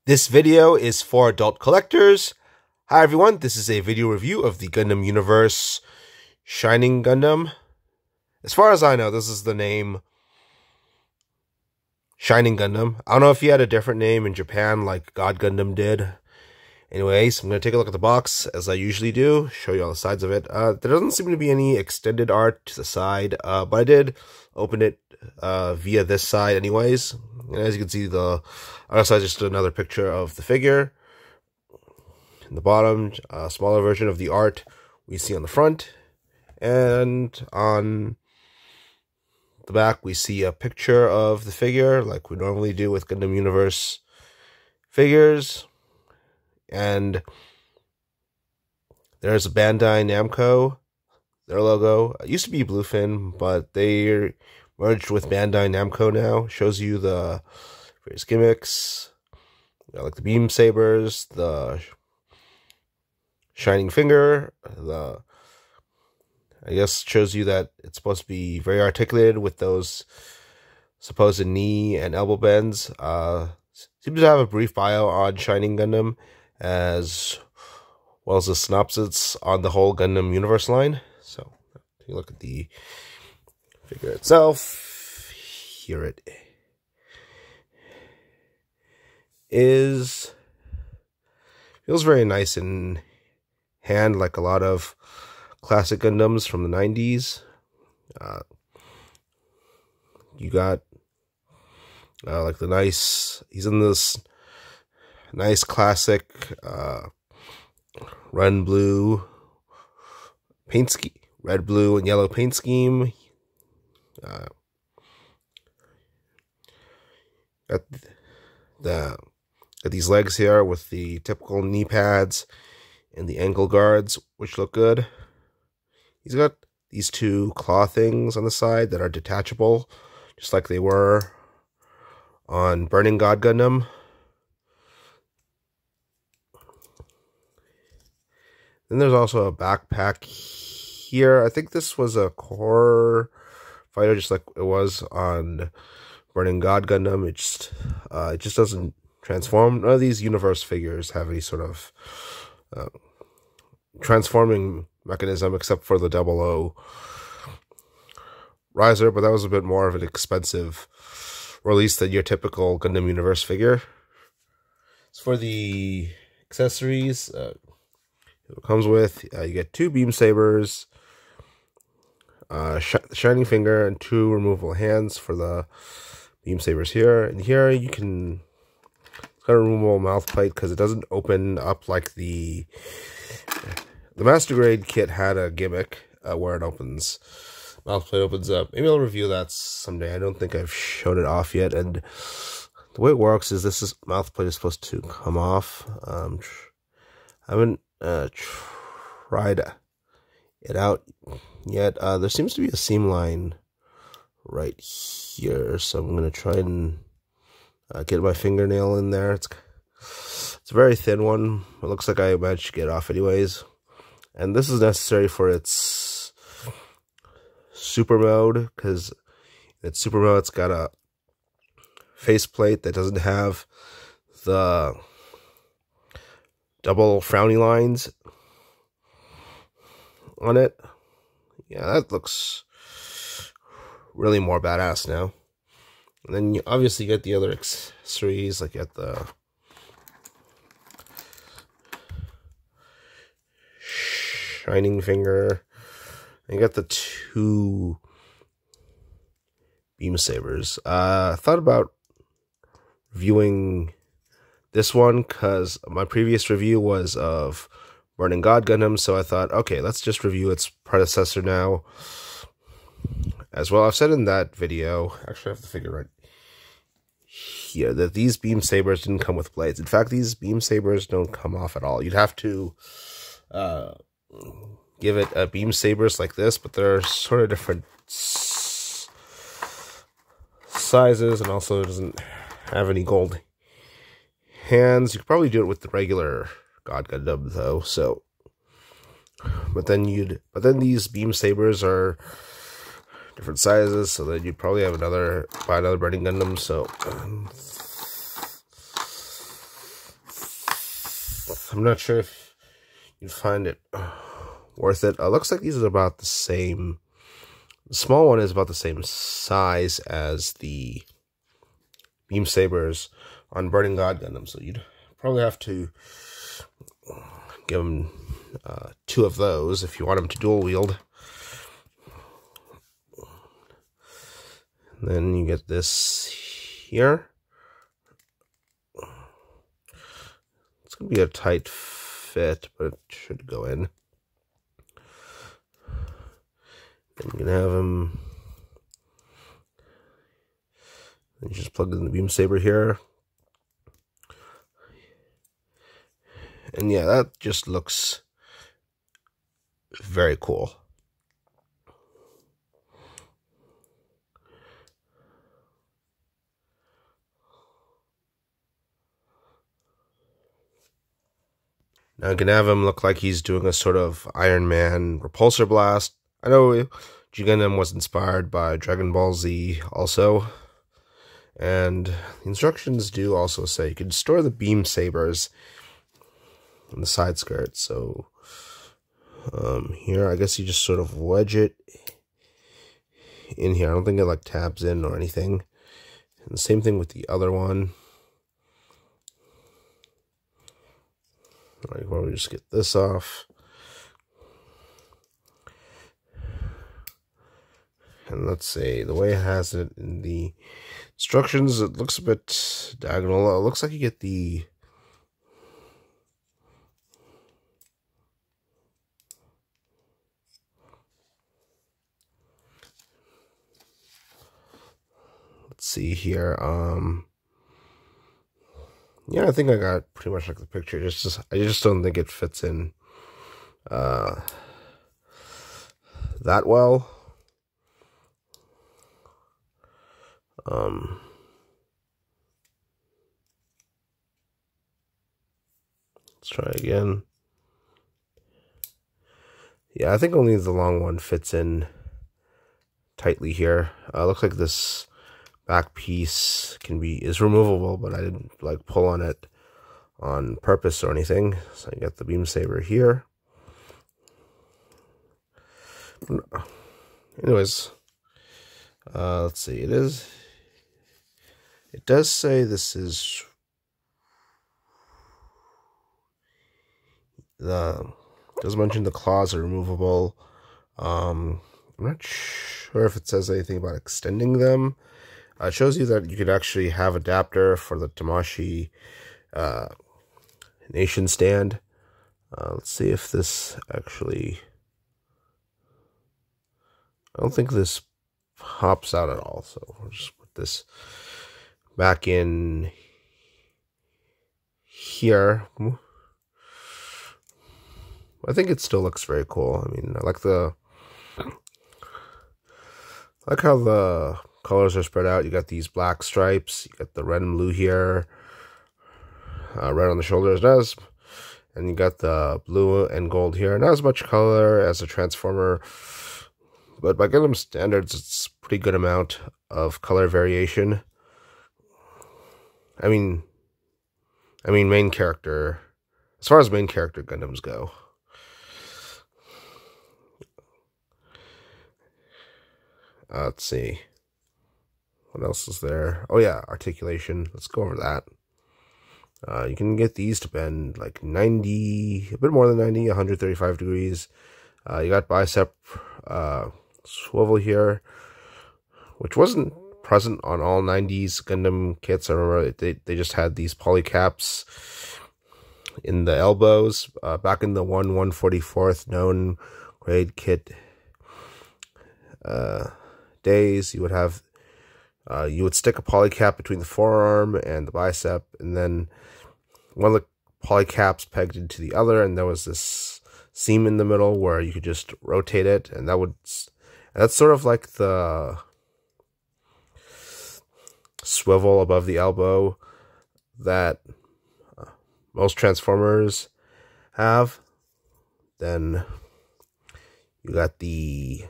This video is for adult collectors. Hi everyone, this is a video review of the Gundam Universe Shining Gundam. As far as I know, this is the name Shining Gundam. I don't know if he had a different name in Japan like God Gundam did. Anyways, I'm going to take a look at the box as I usually do, show you all the sides of it. There doesn't seem to be any extended art to the side, but I did open it via this side anyways. And as you can see, the other side is just another picture of the figure. In the bottom, a smaller version of the art we see on the front. And on the back, we see a picture of the figure, like we normally do with Gundam Universe figures. And there's a Bandai Namco, their logo. It used to be Bluefin, but they merged with Bandai Namco now. Shows you the various gimmicks, like the beam sabers, the shining finger, I guess shows you that it's supposed to be very articulated with those supposed knee and elbow bends. Seems to have a brief bio on Shining Gundam, as well as a synopsis on the whole Gundam Universe line. So, take a look at the figure itself. Here it is. Feels very nice in hand, like a lot of classic Gundams from the 90s. You got like the nice, he's in this nice classic red and blue paint scheme, red, blue, and yellow paint scheme. Got these legs here with the typical knee pads and the ankle guards, which look good. He's got these two claw things on the side that are detachable, just like they were on Burning God Gundam. Then there's also a backpack here. I think this was a core fighter, just like it was on Burning God Gundam. It just doesn't transform. None of these universe figures have any sort of transforming mechanism except for the 00 riser, but that was a bit more of an expensive release than your typical Gundam Universe figure. As for the accessories, it comes with, you get two beam sabers, shining finger, and two removable hands for the beam sabers here. And here you can, it's got a removable mouth plate because it doesn't open up like the Master Grade kit had a gimmick where it opens, mouth plate opens up. Maybe I'll review that someday. I don't think I've shown it off yet. And the way it works is mouth plate is supposed to come off. I haven't tried it out yet. There seems to be a seam line right here, so I'm gonna try and get my fingernail in there. It's a very thin one. It looks like I managed to get it off anyways. And this is necessary for its super mode, because in its super mode it's got a faceplate that doesn't have the double frowny lines on it. Yeah, that looks really more badass now. And then you obviously get the other accessories, like you get the shining finger, and you got the two beam sabers. I thought about reviewing this one because my previous review was of Burning God Gundam, so I thought, okay, let's just review its predecessor now as well. I've said in that video, actually I have the figure right here, that these beam sabers didn't come with blades. In fact, these beam sabers don't come off at all. You'd have to give it a beam sabers like this, but they're sort of different sizes, and also it doesn't have any gold hands. You could probably do it with the regular God Gundam though, so but then these beam sabers are different sizes, so then you'd probably have buy another Burning Gundam. So I'm not sure if you'd find it worth it. Looks like these are about the same. The small one is about the same size as the beam sabers on Burning God Gundam, so you'd probably have to give them 2 of those if you want them to dual wield. And then you get this here. It's gonna be a tight fit, but it should go in. And you can have them. You just plug in the beam saber here. And yeah, that just looks very cool. Now you can have him look like he's doing a sort of Iron Man repulsor blast. I know G Gundam was inspired by Dragon Ball Z also. And the instructions do also say you can store the beam sabers in the side skirt. So here, I guess you just sort of wedge it in here. I don't think it like tabs in or anything. And the same thing with the other one. All right, well, we just get this off. And let's see, the way it has it in the instructions, it looks a bit diagonal. It looks like you get the let's see here. Yeah, I think I got pretty much like the picture. I just don't think it fits in that well. Let's try again. Yeah, I think only the long one fits in tightly here. Looks like this back piece is removable, but I didn't like pull on it on purpose or anything. So I got the beam saber here. Anyways, let's see. It does say this is does mention the claws are removable. I'm not sure if it says anything about extending them. It shows you that you could actually have adapter for the Tamashii nation stand. Let's see if this actually... I don't think this pops out at all, so we'll just put this back in here. I think it still looks very cool. I mean, I like how the colors are spread out. You got these black stripes, you got the red and blue here, red on the shoulders, and you got the blue and gold here. Not as much color as a Transformer, but by Gundam standards, it's a pretty good amount of color variation. I mean, main character, as far as main character Gundams go. Let's see. What else is there? Oh yeah, articulation. Let's go over that. You can get these to bend like 90, a bit more than 90, 135 degrees. You got bicep swivel here, which wasn't present on all 90s Gundam kits. I remember they just had these polycaps in the elbows. Back in the 1/144th known grade kit days, you would have you would stick a polycap between the forearm and the bicep, and then one of the polycaps pegged into the other, and there was this seam in the middle where you could just rotate it, and that's sort of like the swivel above the elbow that most Transformers have. Then you got the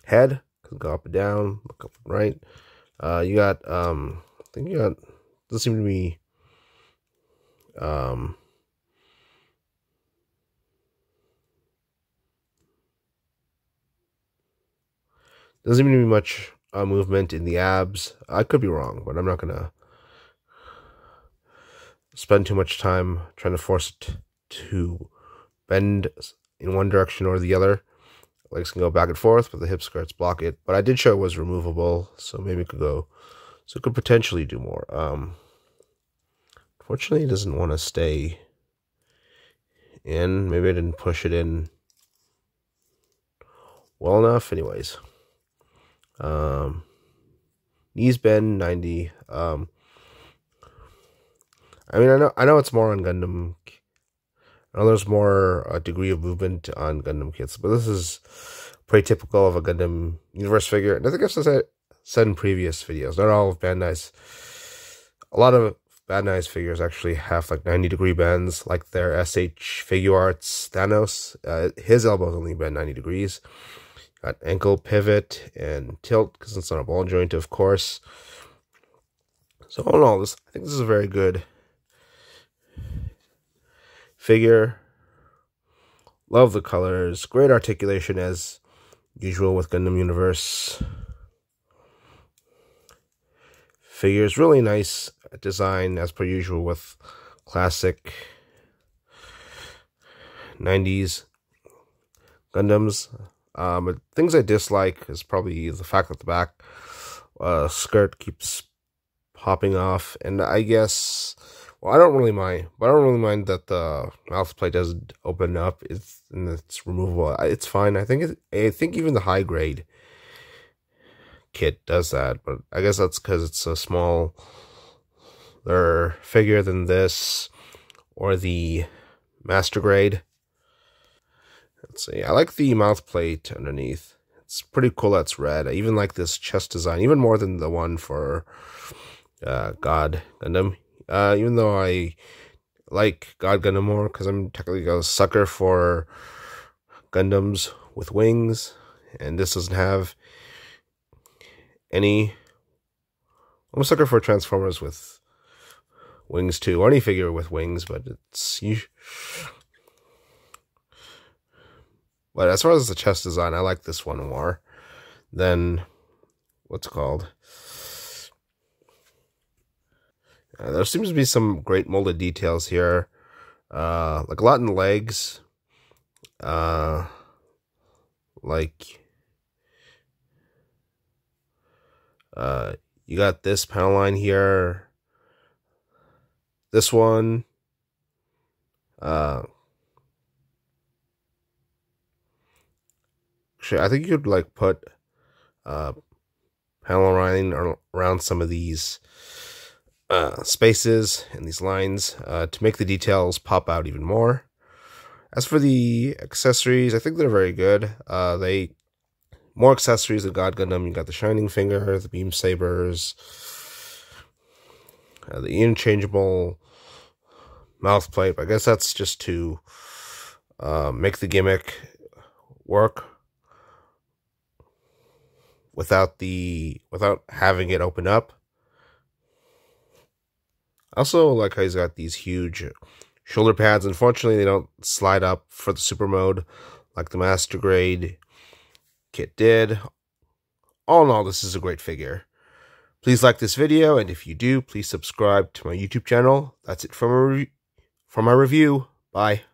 head, can go up and down, look up and right. You got I think you got, doesn't seem to be Doesn't seem to be much movement in the abs. I could be wrong, but I'm not going to spend too much time trying to force it to bend in one direction or the other. Legs can go back and forth, but the hip skirts block it. But I did show it was removable, so maybe it could go. So it could potentially do more. Unfortunately, it doesn't want to stay in. Maybe I didn't push it in well enough. Anyways, knees bend 90. I mean, I know it's more on Gundam. I know there's more degree of movement on Gundam kits, but this is pretty typical of a Gundam universe figure. And I think I've said in previous videos, not all of Bandai's, a lot of Bandai's figures actually have like 90-degree bends, like their SH Figure Arts Thanos. His elbows only bend 90 degrees. Got ankle pivot and tilt because it's not a ball joint, of course. So all in all, I think this is a very good figure. Love the colors. Great articulation as usual with Gundam Universe. Figures really nice design as per usual with classic 90s Gundams. But things I dislike is probably the fact that the back skirt keeps popping off, and I guess, well, I don't really mind, but I don't really mind that the mouth plate doesn't open up. It's removable. It's fine. I think even the high grade kit does that, but I guess that's because it's a smaller figure than this or the master grade. Let's see. I like the mouth plate underneath. It's pretty cool. That's red. I even like this chest design even more than the one for God Gundam. Even though I like God Gundam more because I'm technically a sucker for Gundams with wings, and this doesn't have any. I'm a sucker for Transformers with wings too, or any figure with wings, but but as far as the chest design, I like this one more than what's called. There seems to be some great molded details here, like a lot in the legs, you got this panel line here, this one, actually, I think you could like put panel lining around some of these spaces and these lines to make the details pop out even more. As for the accessories, I think they're very good. More accessories than God Gundam. You got the Shining Finger, the Beam Sabers, the interchangeable mouth plate. I guess that's just to make the gimmick work without having it open up. I also like how he's got these huge shoulder pads. Unfortunately, they don't slide up for the super mode like the master grade kit did. All in all, this is a great figure. Please like this video, and if you do, please subscribe to my YouTube channel. That's it for my review. Bye.